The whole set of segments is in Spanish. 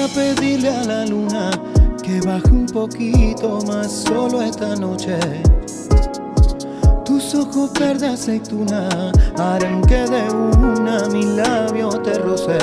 a pedirle a la luna que baje un poquito más solo esta noche. Tus ojos verde aceituna harán que de una mi labio te roce.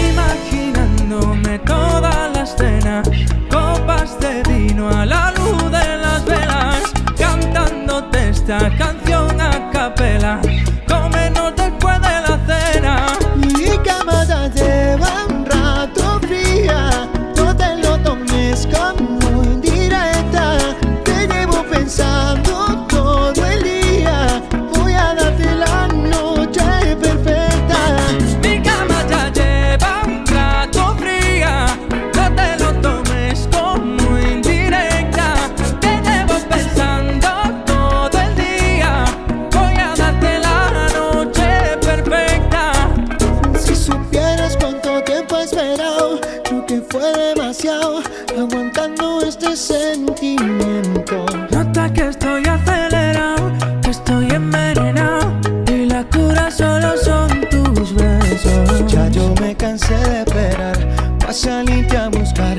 Imaginándome toda la escena, copas de vino a la luz de las velas, cantándote esta canción a capela, cómenos después de la cena. Mi cama ya lleva un rato fría, no te lo tomes como indirecta. Te llevo pensando todo el día, voy a darte la noche perfecta. Mi cama ya lleva un rato fría, no te lo tomes como indirecta. Te llevo pensando todo el día, voy a darte la noche perfecta. Si supieras cuánto tiempo he esperado, creo que fue demasiado, aguantando este sentimiento. Nota que estoy acelerado, que estoy envenenado, y la cura solo son tus besos. Ya yo me cansé de esperar, pa' salirte a buscar.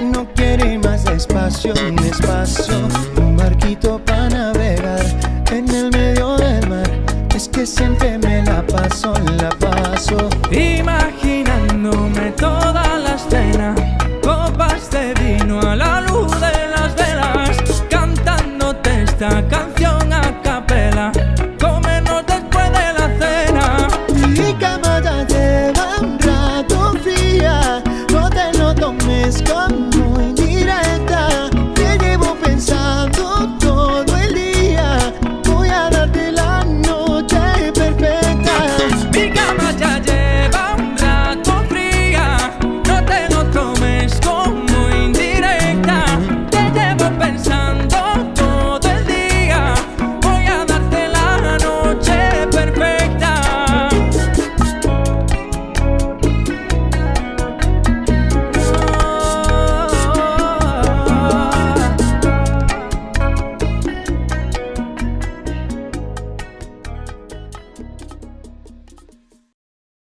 No quiero ir más despacio, despacio. Un barquito pa' navegar en el medio del mar. Es que siempre me la paso, la paso. Imaginándome toda la escena, copas de vino a la luz de las velas, cantándote esta canción